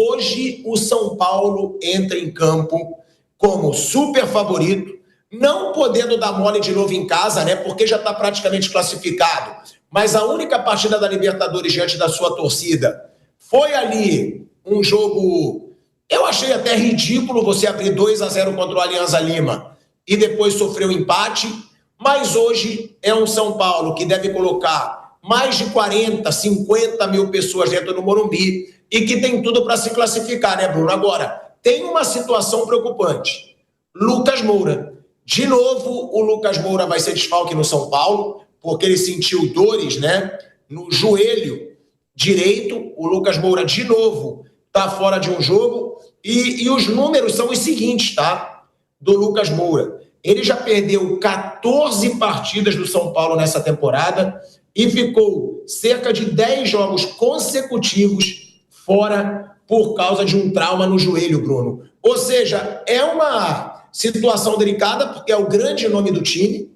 Hoje o São Paulo entra em campo como super favorito, não podendo dar mole de novo em casa, né? Porque já está praticamente classificado. Mas a única partida da Libertadores diante da sua torcida foi ali um jogo, eu achei até ridículo você abrir 2-0 contra o Alianza Lima e depois sofrer um empate, mas hoje é um São Paulo que deve colocar mais de 40, 50 mil pessoas dentro do Morumbi e que tem tudo para se classificar, né, Bruno? Agora, tem uma situação preocupante. Lucas Moura. De novo, o Lucas Moura vai ser desfalque no São Paulo, porque ele sentiu dores, né, no joelho direito. O Lucas Moura, de novo, está fora de um jogo. E os números são os seguintes, tá? Do Lucas Moura. Ele já perdeu 14 partidas do São Paulo nessa temporada e ficou cerca de 10 jogos consecutivos fora por causa de um trauma no joelho, Bruno. Ou seja, é uma situação delicada, porque é o grande nome do time.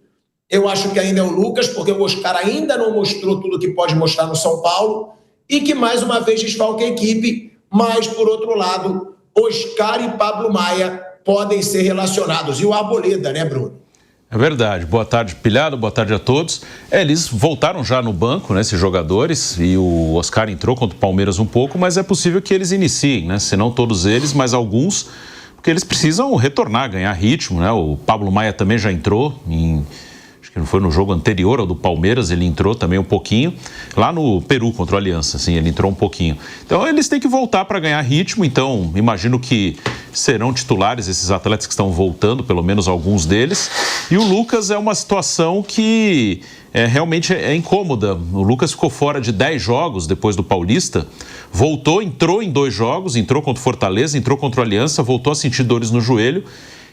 Eu acho que ainda é o Lucas, porque o Oscar ainda não mostrou tudo que pode mostrar no São Paulo e que mais uma vez desfalca a equipe, mas, por outro lado, Oscar e Pablo Maia podem ser relacionados. E o Arboleda, né, Bruno? É verdade. Boa tarde, Pilhado. Boa tarde a todos. Eles voltaram já no banco, né, esses jogadores, e o Oscar entrou contra o Palmeiras um pouco, mas é possível que eles iniciem, né? Se não todos eles, mas alguns, porque eles precisam retornar, ganhar ritmo, né? O Pablo Maia também já entrou acho que não foi no jogo anterior ao do Palmeiras, ele entrou também um pouquinho, lá no Peru contra o Aliança, assim, ele entrou um pouquinho. Então eles têm que voltar para ganhar ritmo, então imagino que serão titulares esses atletas que estão voltando, pelo menos alguns deles. E o Lucas é uma situação que realmente é incômoda. O Lucas ficou fora de 10 jogos depois do Paulista, voltou, entrou em 2 jogos, entrou contra o Fortaleza, entrou contra o Aliança, voltou a sentir dores no joelho,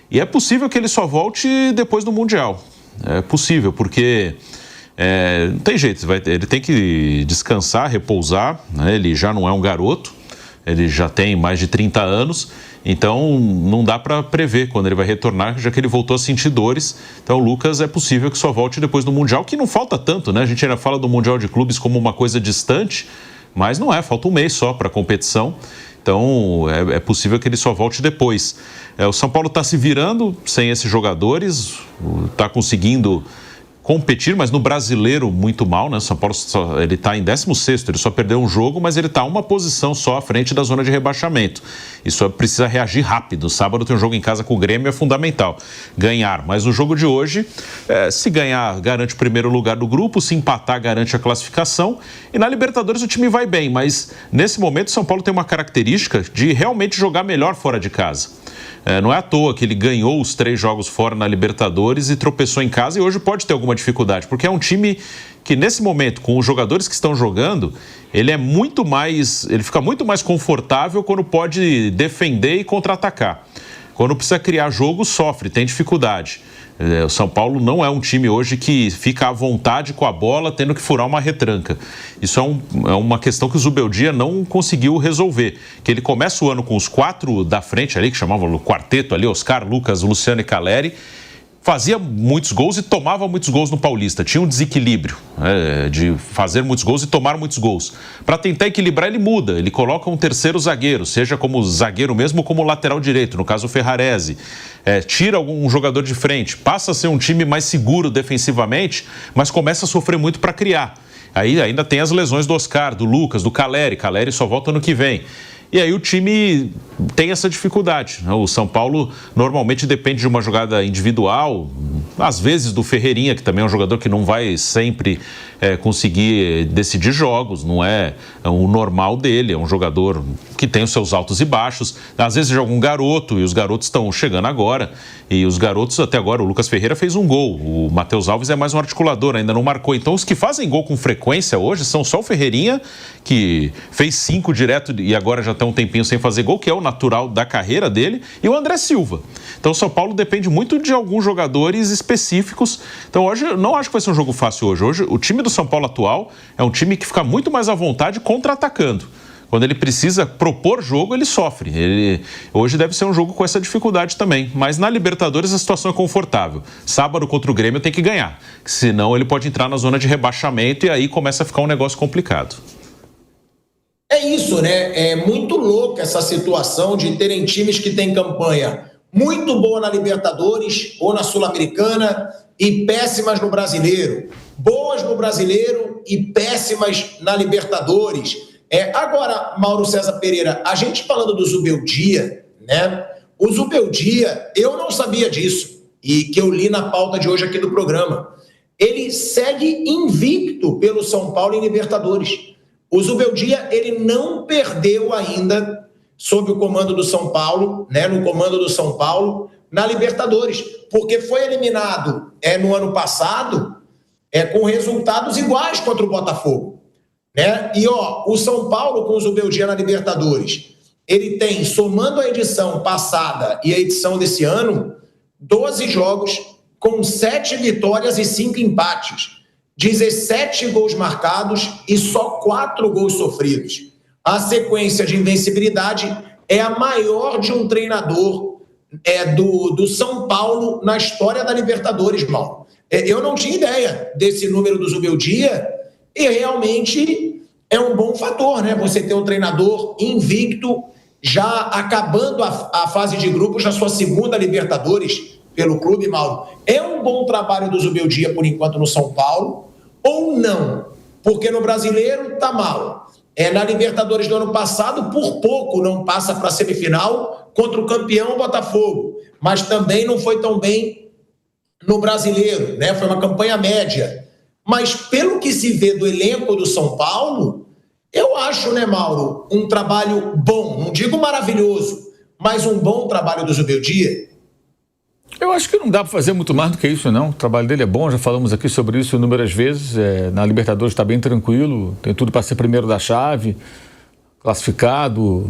e é possível que ele só volte depois do Mundial. É possível, porque não tem jeito, ele tem que descansar, repousar, né? Ele já não é um garoto, ele já tem mais de 30 anos, então não dá para prever quando ele vai retornar, já que ele voltou a sentir dores. Então o Lucas é possível que só volte depois do Mundial, que não falta tanto, né? A gente ainda fala do Mundial de Clubes como uma coisa distante, mas não é, falta um mês só para a competição. Então, é possível que ele só volte depois. O São Paulo está se virando sem esses jogadores, está conseguindo competir, mas no Brasileiro muito mal, né? O São Paulo ele está em 16º, ele só perdeu um jogo, mas ele está uma posição só à frente da zona de rebaixamento. Isso precisa reagir rápido. Sábado tem um jogo em casa com o Grêmio, é fundamental ganhar. Mas no jogo de hoje, se ganhar, garante o primeiro lugar do grupo, se empatar, garante a classificação. E na Libertadores o time vai bem, mas nesse momento o São Paulo tem uma característica de realmente jogar melhor fora de casa. Não é à toa que ele ganhou os 3 jogos fora na Libertadores e tropeçou em casa, e hoje pode ter alguma dificuldade, porque é um time que nesse momento, com os jogadores que estão jogando, ele fica muito mais confortável quando pode defender e contra-atacar. Quando precisa criar jogo, sofre, tem dificuldade. O São Paulo não é um time hoje que fica à vontade com a bola, tendo que furar uma retranca. Isso é uma questão que o Zubeldia não conseguiu resolver. Que ele começa o ano com os 4 da frente ali, que chamavam o quarteto ali, Oscar, Lucas, Luciano e Caleri. Fazia muitos gols e tomava muitos gols no Paulista. Tinha um desequilíbrio de fazer muitos gols e tomar muitos gols. Para tentar equilibrar, ele muda. Ele coloca um terceiro zagueiro, seja como zagueiro mesmo ou como lateral direito, no caso o Ferrarese. Tira algum jogador de frente. Passa a ser um time mais seguro defensivamente, mas começa a sofrer muito para criar. Aí ainda tem as lesões do Oscar, do Lucas, do Caleri. Caleri só volta ano que vem. E aí o time tem essa dificuldade. O São Paulo normalmente depende de uma jogada individual, às vezes do Ferreirinha, que também é um jogador que não vai sempre conseguir decidir jogos, não é o normal dele, é um jogador que tem os seus altos e baixos. Às vezes joga um garoto, e os garotos estão chegando agora, e os garotos até agora, o Lucas Ferreira fez um gol, o Matheus Alves é mais um articulador, ainda não marcou. Então os que fazem gol com frequência hoje são só o Ferreirinha, que fez 5 direto e agora já está um tempinho sem fazer gol, que é o natural da carreira dele, e o André Silva. Então o São Paulo depende muito de alguns jogadores específicos. Então hoje eu não acho que vai ser um jogo fácil hoje. Hoje o time do São Paulo atual é um time que fica muito mais à vontade contra-atacando. Quando ele precisa propor jogo, ele sofre. Hoje deve ser um jogo com essa dificuldade também. Mas na Libertadores a situação é confortável. Sábado contra o Grêmio tem que ganhar. Senão ele pode entrar na zona de rebaixamento e aí começa a ficar um negócio complicado. É isso, né? É muito louca essa situação de terem times que têm campanha muito boa na Libertadores ou na Sul-Americana e péssimas no Brasileiro. Boas no Brasileiro e péssimas na Libertadores. Agora, Mauro César Pereira, a gente falando do Zubeldia, né? O Zubeldia, eu não sabia disso, e que eu li na pauta de hoje aqui do programa. Ele segue invicto pelo São Paulo em Libertadores. O Zubeldia, ele não perdeu ainda sob o comando do São Paulo, né, no comando do São Paulo, na Libertadores, porque foi eliminado no ano passado com resultados iguais contra o Botafogo. Né? E o São Paulo com o Zubeldia na Libertadores, ele tem, somando a edição passada e a edição desse ano, 12 jogos com 7 vitórias e 5 empates. 17 gols marcados e só 4 gols sofridos. A sequência de invencibilidade é a maior de um treinador do São Paulo na história da Libertadores, Mauro. Eu não tinha ideia desse número do Zubeldia e realmente é um bom fator, né? Você ter um treinador invicto, já acabando a fase de grupos na sua segunda Libertadores pelo clube, Mauro. É um bom trabalho do Zubeldia, por enquanto, no São Paulo, ou não? Porque no Brasileiro tá mal. Na Libertadores do ano passado, por pouco não passa para a semifinal contra o campeão Botafogo, mas também não foi tão bem no Brasileiro, né? Foi uma campanha média. Mas pelo que se vê do elenco do São Paulo, eu acho, né, Mauro, um trabalho bom, não digo maravilhoso, mas um bom trabalho do Zubeldia. Eu acho que não dá para fazer muito mais do que isso, não. O trabalho dele é bom, já falamos aqui sobre isso inúmeras vezes. Na Libertadores está bem tranquilo, tem tudo para ser primeiro da chave, classificado.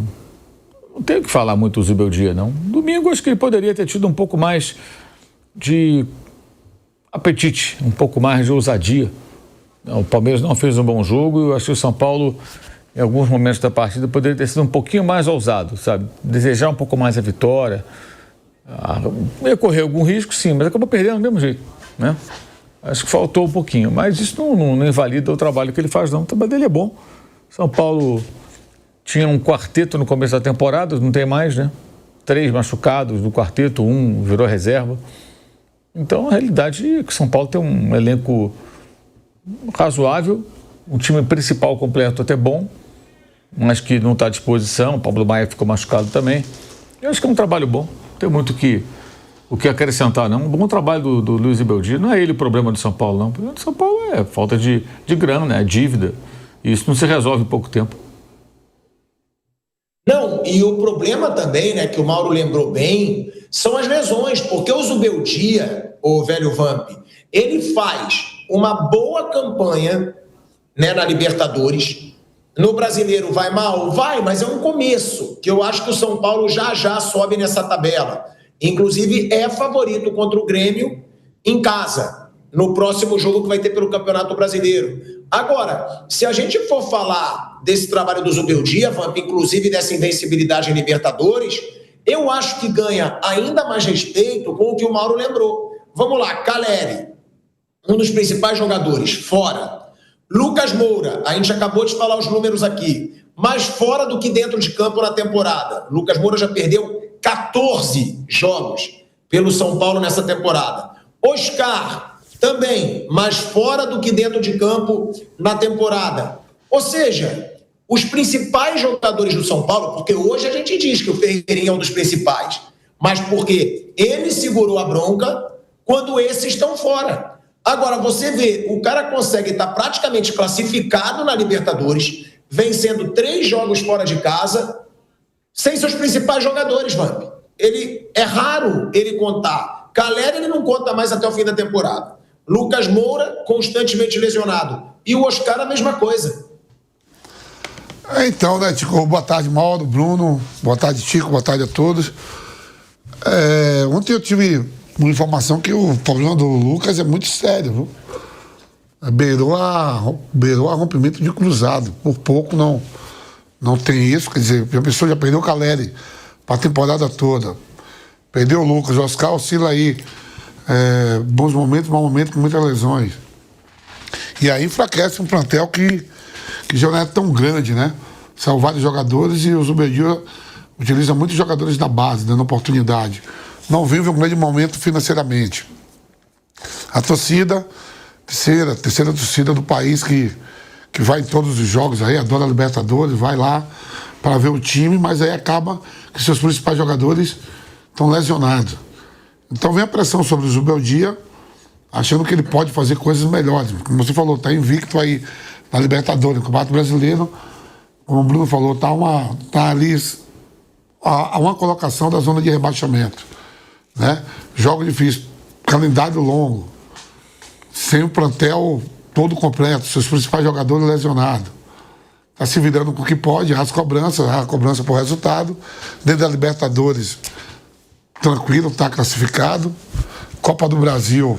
Não tenho que falar muito do Zubeldia, não. Domingo, acho que ele poderia ter tido um pouco mais de apetite, um pouco mais de ousadia. O Palmeiras não fez um bom jogo e eu acho que o São Paulo, em alguns momentos da partida, poderia ter sido um pouquinho mais ousado, sabe? Desejar um pouco mais a vitória. Ia correr algum risco, sim, mas acabou perdendo do mesmo jeito, né? Acho que faltou um pouquinho, mas isso não invalida o trabalho que ele faz, não. O trabalho dele é bom. São Paulo tinha um quarteto no começo da temporada, não tem mais, né? 3 machucados do quarteto, 1 virou reserva. Então, a realidade é que São Paulo tem um elenco razoável, um time principal completo até bom, mas que não está à disposição. O Pablo Maia ficou machucado também. Eu acho que é um trabalho bom. Não tem muito o que acrescentar, não. Um bom trabalho do Luiz Zubeldia. Não é ele o problema do São Paulo, não. O problema do São Paulo é falta de grana, né? Dívida. E isso não se resolve em pouco tempo. Não, e o problema também, né, que o Mauro lembrou bem, são as lesões, porque o Zubeldia, o velho Vamp, ele faz uma boa campanha, né, na Libertadores. No Brasileiro vai mal? Vai, mas é um começo, que eu acho que o São Paulo já sobe nessa tabela. Inclusive é favorito contra o Grêmio em casa, no próximo jogo que vai ter pelo Campeonato Brasileiro. Agora, se a gente for falar desse trabalho do Zubeldia, Vamp, inclusive dessa invencibilidade em Libertadores, eu acho que ganha ainda mais respeito com o que o Mauro lembrou. Vamos lá, Caleri, um dos principais jogadores, fora. Lucas Moura, a gente acabou de falar os números aqui, mais fora do que dentro de campo na temporada. Lucas Moura já perdeu 14 jogos pelo São Paulo nessa temporada. Oscar, também, mais fora do que dentro de campo na temporada. Ou seja, os principais jogadores do São Paulo, porque hoje a gente diz que o Ferreirinha é um dos principais, mas porque ele segurou a bronca quando esses estão fora. Agora, você vê, o cara consegue estar praticamente classificado na Libertadores, vencendo 3 jogos fora de casa, sem seus principais jogadores, Vamp. É raro ele contar. Caleri, ele não conta mais até o fim da temporada. Lucas Moura, constantemente lesionado. E o Oscar, a mesma coisa. Então, né, Tico? Boa tarde, Mauro, Bruno. Boa tarde, Tico. Boa tarde a todos. Ontem eu tive uma informação que o problema do Lucas é muito sério, viu? Beirou a rompimento de cruzado. Por pouco não tem isso. Quer dizer, a pessoa já perdeu o Caleri para a temporada toda. Perdeu o Lucas. O Oscar oscila aí. Bons momentos, maus momentos, com muitas lesões. E aí enfraquece um plantel que já não é tão grande, né? São vários jogadores e o Zubeldia utiliza muitos jogadores da base, dando oportunidade. Não vive um grande momento financeiramente. A torcida, terceira torcida do país que vai em todos os jogos aí, adora a Libertadores, vai lá para ver o time, mas aí acaba que seus principais jogadores estão lesionados. Então vem a pressão sobre o Zubeldia, achando que ele pode fazer coisas melhores. Como você falou, está invicto aí na Libertadores, no Campeonato Brasileiro. Como o Bruno falou, tá ali a uma colocação da zona de rebaixamento, né? Jogo difícil, calendário longo, sem o plantel todo completo, seus principais jogadores lesionados. Está se virando com o que pode, a cobrança por resultado. Dentro da Libertadores, tranquilo, está classificado. Copa do Brasil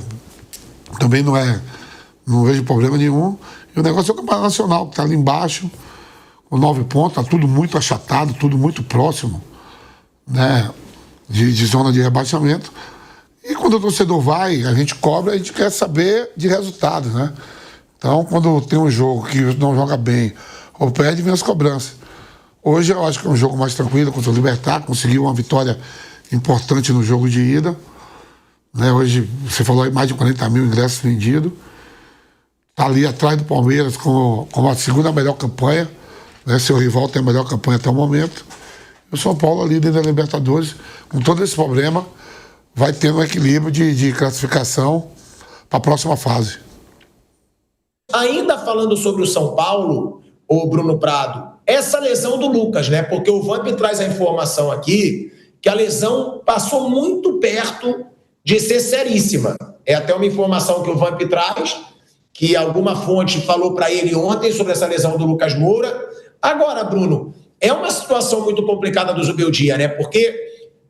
também não vejo problema nenhum. E o negócio é o Campeonato Nacional, que está ali embaixo, com 9 pontos, está tudo muito achatado, tudo muito próximo, né, de zona de rebaixamento. E quando o torcedor vai, a gente cobra, a gente quer saber de resultados, né? Então, quando tem um jogo que não joga bem ou perde, vem as cobranças. Hoje eu acho que é um jogo mais tranquilo contra o Libertad, conseguiu uma vitória importante no jogo de ida, né? Hoje, você falou aí, mais de 40 mil ingressos vendidos. Está ali atrás do Palmeiras com a segunda melhor campanha, né? Seu rival tem a melhor campanha até o momento. E o São Paulo ali dentro da Libertadores, com todo esse problema, vai ter um equilíbrio de classificação para a próxima fase. Ainda falando sobre o São Paulo, o Bruno Prado, essa lesão do Lucas, né? Porque o Vamp traz a informação aqui que a lesão passou muito perto de ser seríssima. É até uma informação que o Vamp traz, que alguma fonte falou para ele ontem sobre essa lesão do Lucas Moura. Agora, Bruno, é uma situação muito complicada do Zubeldia, né? Porque,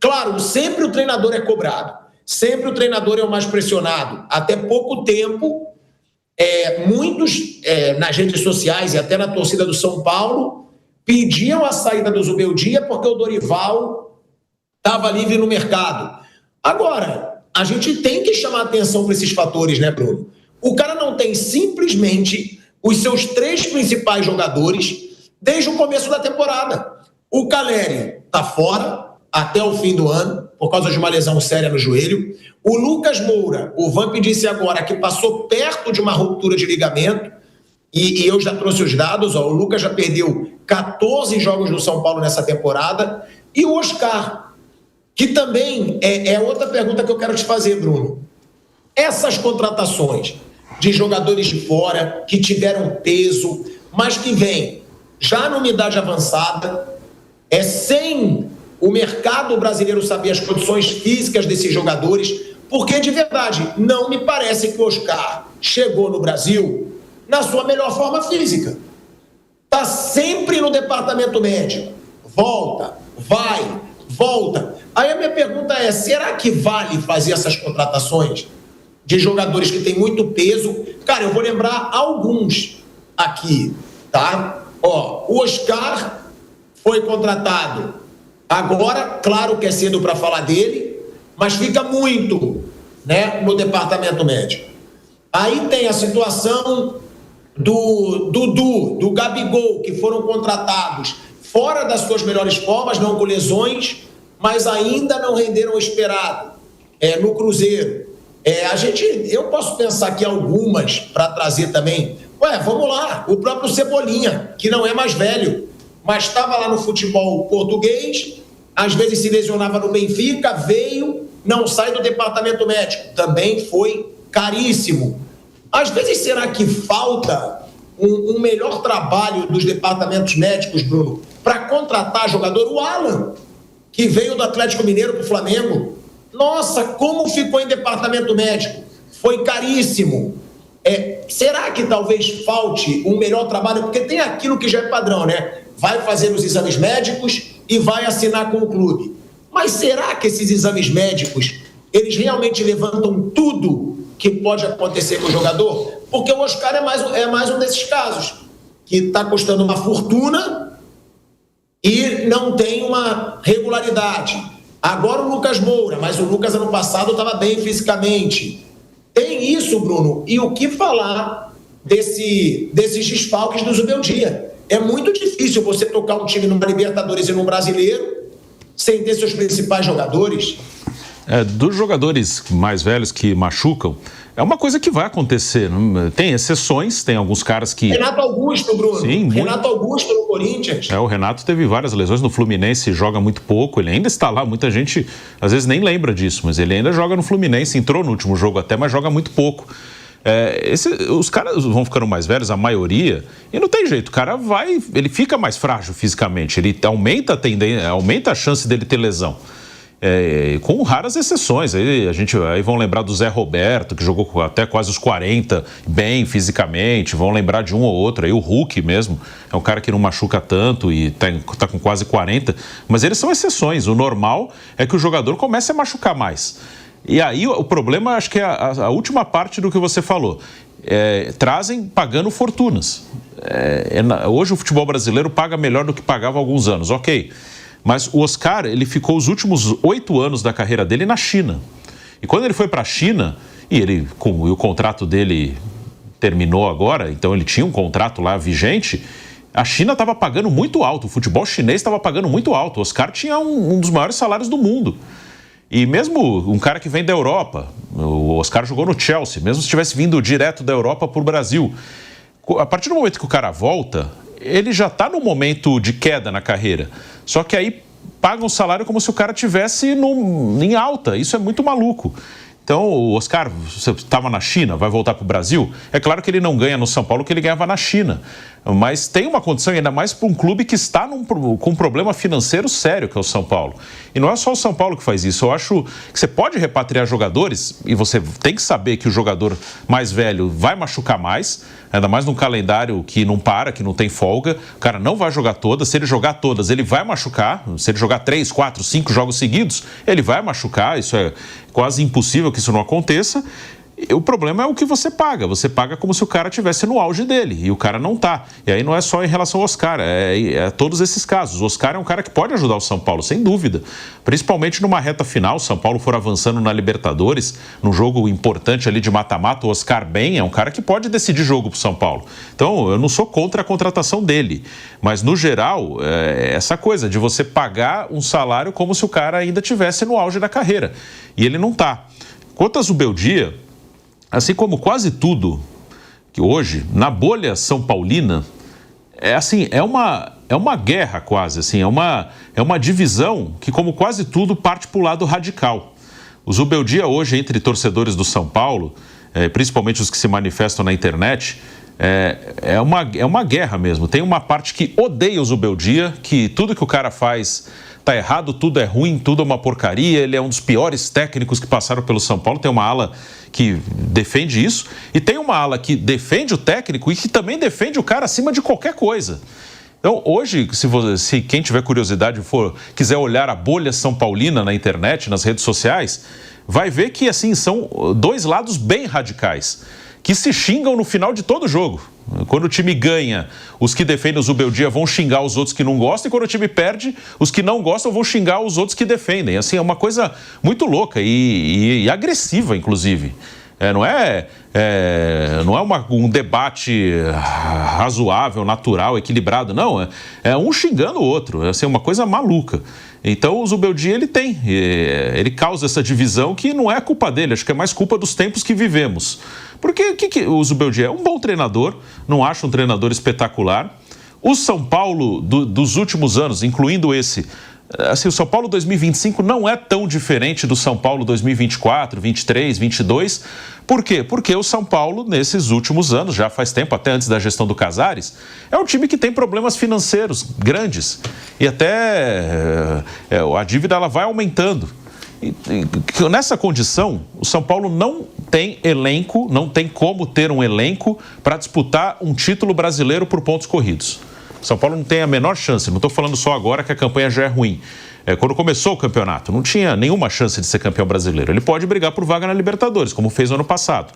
claro, sempre o treinador é cobrado, sempre o treinador é o mais pressionado. Até pouco tempo, muitos nas redes sociais e até na torcida do São Paulo pediam a saída do Zubeldia porque o Dorival estava livre no mercado. Agora, a gente tem que chamar atenção para esses fatores, né, Bruno? O cara não tem simplesmente os seus 3 principais jogadores desde o começo da temporada. O Caleri está fora até o fim do ano, por causa de uma lesão séria no joelho. O Lucas Moura, o Vamp disse agora que passou perto de uma ruptura de ligamento, e eu já trouxe os dados, ó, o Lucas já perdeu 14 jogos no São Paulo nessa temporada, e o Oscar, que também é outra pergunta que eu quero te fazer, Bruno. Essas contratações de jogadores de fora, que tiveram peso, mas que vêm já numa idade avançada, sem o mercado brasileiro saber as condições físicas desses jogadores, porque, de verdade, não me parece que o Oscar chegou no Brasil na sua melhor forma física. Está sempre no departamento médico. Volta, vai, volta. Aí a minha pergunta é, será que vale fazer essas contratações de jogadores que têm muito peso? Cara, eu vou lembrar alguns aqui, tá? Ó, o Oscar foi contratado. Agora, claro que é cedo para falar dele, mas fica muito, né, no departamento médico. Aí tem a situação do Dudu, do Gabigol, que foram contratados fora das suas melhores formas, não com lesões, mas ainda não renderam o esperado no Cruzeiro. Eu posso pensar aqui algumas para trazer também. Vamos lá, o próprio Cebolinha, que não é mais velho, mas estava lá no futebol português, às vezes se lesionava no Benfica, veio, não sai do departamento médico, também foi caríssimo. Às vezes, será que falta um melhor trabalho dos departamentos médicos, Bruno, para contratar jogador? O Alan, que veio do Atlético Mineiro para o Flamengo, nossa, como ficou em departamento médico? Foi caríssimo. Será que talvez falte um melhor trabalho? Porque tem aquilo que já é padrão, né? Vai fazer os exames médicos e vai assinar com o clube. Mas será que esses exames médicos, eles realmente levantam tudo que pode acontecer com o jogador? Porque o Oscar é mais um desses casos, que está custando uma fortuna e não tem uma regularidade. Agora o Lucas Moura, mas o Lucas ano passado estava bem fisicamente. Tem isso, Bruno. E o que falar desses desfalques do Zubeldia? É muito difícil você tocar um time numa Libertadores e num Brasileiro sem ter seus principais jogadores. Dos jogadores mais velhos que machucam, é uma coisa que vai acontecer. Tem exceções, tem alguns caras que... Renato Augusto, Bruno. Sim, Renato Augusto no Corinthians. O Renato teve várias lesões no Fluminense, joga muito pouco, ele ainda está lá, muita gente às vezes nem lembra disso, mas ele ainda joga no Fluminense, entrou no último jogo até, mas joga muito pouco. Os caras vão ficando mais velhos, a maioria, e não tem jeito, o cara ele fica mais frágil fisicamente, ele aumenta a chance dele ter lesão. Com raras exceções, aí vão lembrar do Zé Roberto, que jogou até quase os 40, bem fisicamente, vão lembrar de um ou outro, aí o Hulk mesmo, é um cara que não machuca tanto e tá com quase 40, mas eles são exceções, o normal é que o jogador comece a machucar mais. E aí o problema, acho que é a última parte do que você falou, trazem pagando fortunas. Hoje o futebol brasileiro paga melhor do que pagava há alguns anos, ok. Mas o Oscar, ele ficou os últimos 8 anos da carreira dele na China. E quando ele foi para a China, e o contrato dele terminou agora, então ele tinha um contrato lá vigente, a China estava pagando muito alto, o futebol chinês estava pagando muito alto. O Oscar tinha um dos maiores salários do mundo. E mesmo um cara que vem da Europa, o Oscar jogou no Chelsea, mesmo se tivesse vindo direto da Europa para o Brasil, a partir do momento que o cara volta, ele já está num momento de queda na carreira. Só que aí paga um salário como se o cara estivesse em alta. Isso é muito maluco. Então, o Oscar, você estava na China, vai voltar para o Brasil? É claro que ele não ganha no São Paulo que ele ganhava na China. Mas tem uma condição, ainda mais para um clube que está com um problema financeiro sério, que é o São Paulo. E não é só o São Paulo que faz isso. Eu acho que você pode repatriar jogadores e você tem que saber que o jogador mais velho vai machucar mais, ainda mais num calendário que não para, que não tem folga. O cara não vai jogar todas. Se ele jogar todas, ele vai machucar. Se ele jogar 3, 4, 5 jogos seguidos, ele vai machucar. Isso é quase impossível que isso não aconteça. O problema é o que você paga. Você paga como se o cara estivesse no auge dele e o cara não está. E aí não é só em relação ao Oscar, é todos esses casos. O Oscar é um cara que pode ajudar o São Paulo, sem dúvida. Principalmente numa reta final, o São Paulo for avançando na Libertadores, num jogo importante ali de mata-mata, o Oscar bem é um cara que pode decidir jogo para o São Paulo. Então, eu não sou contra a contratação dele. Mas, no geral, essa coisa de você pagar um salário como se o cara ainda estivesse no auge da carreira. E ele não está. Quanto a Zubeldia, assim como quase tudo que hoje, na bolha São Paulina, é uma guerra quase, assim, é uma divisão que, como quase tudo, parte para o lado radical. O Zubeldia hoje, entre torcedores do São Paulo, principalmente os que se manifestam na internet, é uma guerra mesmo. Tem uma parte que odeia o Zubeldia, que tudo que o cara faz tá errado, tudo é ruim, tudo é uma porcaria, ele é um dos piores técnicos que passaram pelo São Paulo. Tem uma ala que defende isso e tem uma ala que defende o técnico e que também defende o cara acima de qualquer coisa. Então, hoje, se quem tiver curiosidade quiser olhar a bolha São Paulina na internet, nas redes sociais, vai ver que, assim, são dois lados bem radicais, que se xingam no final de todo jogo. Quando o time ganha, os que defendem o Zubeldia vão xingar os outros que não gostam, e quando o time perde, os que não gostam vão xingar os outros que defendem. Assim, é uma coisa muito louca e agressiva, inclusive. Não é um debate razoável, natural, equilibrado, não. É um xingando o outro, é assim, uma coisa maluca. Então o Zubeldia ele causa essa divisão que não é culpa dele, acho que é mais culpa dos tempos que vivemos. Porque o Zubeldia é um bom treinador, não acho um treinador espetacular. O São Paulo dos últimos anos, incluindo esse, assim, o São Paulo 2025 não é tão diferente do São Paulo 2024, 23, 22. Por quê? Porque o São Paulo, nesses últimos anos, já faz tempo, até antes da gestão do Casares, é um time que tem problemas financeiros grandes. E até a dívida ela vai aumentando. E nessa condição, o São Paulo não tem elenco, não tem como ter um elenco para disputar um título brasileiro por pontos corridos. São Paulo não tem a menor chance, não estou falando só agora que a campanha já é ruim. Quando começou o campeonato, não tinha nenhuma chance de ser campeão brasileiro. Ele pode brigar por vaga na Libertadores, como fez no ano passado.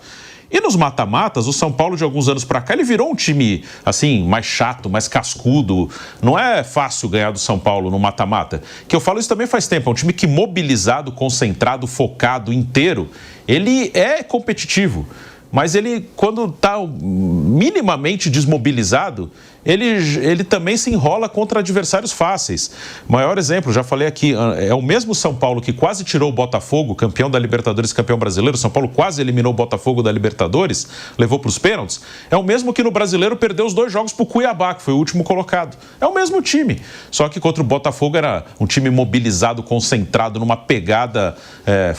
E nos mata-matas, o São Paulo, de alguns anos para cá, ele virou um time, assim, mais chato, mais cascudo. Não é fácil ganhar do São Paulo no mata-mata. Que eu falo isso também faz tempo. É um time que, mobilizado, concentrado, focado, inteiro, ele é competitivo. Mas ele, quando está minimamente desmobilizado, ele também se enrola contra adversários fáceis. Maior exemplo, já falei aqui, é o mesmo São Paulo que quase tirou o Botafogo, campeão da Libertadores, campeão brasileiro. São Paulo quase eliminou o Botafogo da Libertadores, levou para os pênaltis. É o mesmo que no Brasileiro perdeu os 2 jogos para o Cuiabá, que foi o último colocado. É o mesmo time, só que contra o Botafogo era um time mobilizado, concentrado, numa pegada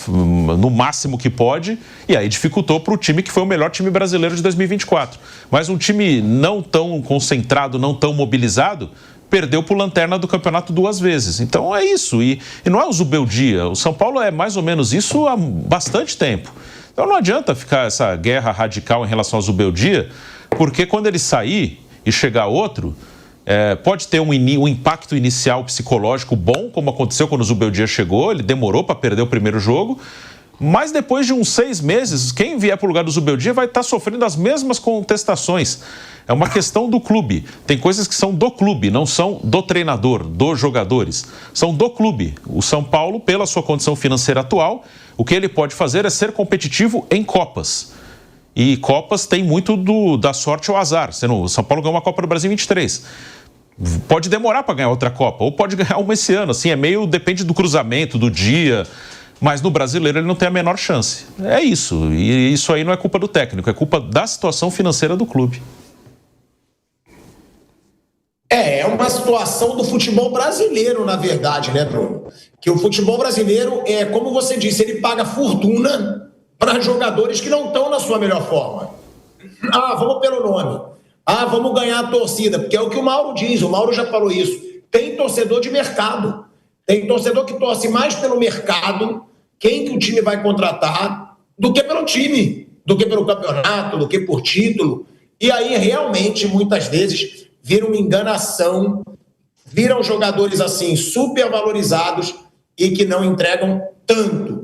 no máximo que pode, e aí dificultou para o time que foi o melhor time brasileiro de 2024. Mas um time não tão concentrado, não tão mobilizado, perdeu para o Lanterna do campeonato 2 vezes. Então é isso, e não é o Zubeldia. O São Paulo é mais ou menos isso há bastante tempo. Então não adianta ficar essa guerra radical em relação ao Zubeldia, porque quando ele sair e chegar outro, pode ter um impacto inicial psicológico bom, como aconteceu quando o Zubeldia chegou. Ele demorou para perder o primeiro jogo, mas depois de uns 6 meses, quem vier para o lugar do Zubeldia vai estar sofrendo as mesmas contestações. É uma questão do clube. Tem coisas que são do clube, não são do treinador, dos jogadores. São do clube. O São Paulo, pela sua condição financeira atual, o que ele pode fazer é ser competitivo em Copas. E Copas tem muito da sorte ou azar. O São Paulo ganhou uma Copa do Brasil em 23. Pode demorar para ganhar outra Copa, ou pode ganhar uma esse ano. Assim, depende do cruzamento, do dia. Mas no Brasileiro ele não tem a menor chance. É isso. E isso aí não é culpa do técnico, é culpa da situação financeira do clube. É uma situação do futebol brasileiro, na verdade, né, Bruno? Que o futebol brasileiro, como você disse, ele paga fortuna para jogadores que não estão na sua melhor forma. Vamos pelo nome. Vamos ganhar a torcida, porque é o que o Mauro diz, o Mauro já falou isso. Tem torcedor de mercado. Tem torcedor que torce mais pelo mercado, quem que o time vai contratar, do que pelo time, do que pelo campeonato, do que por título. E aí, realmente, muitas vezes, vira uma enganação, viram jogadores assim, super valorizados e que não entregam tanto.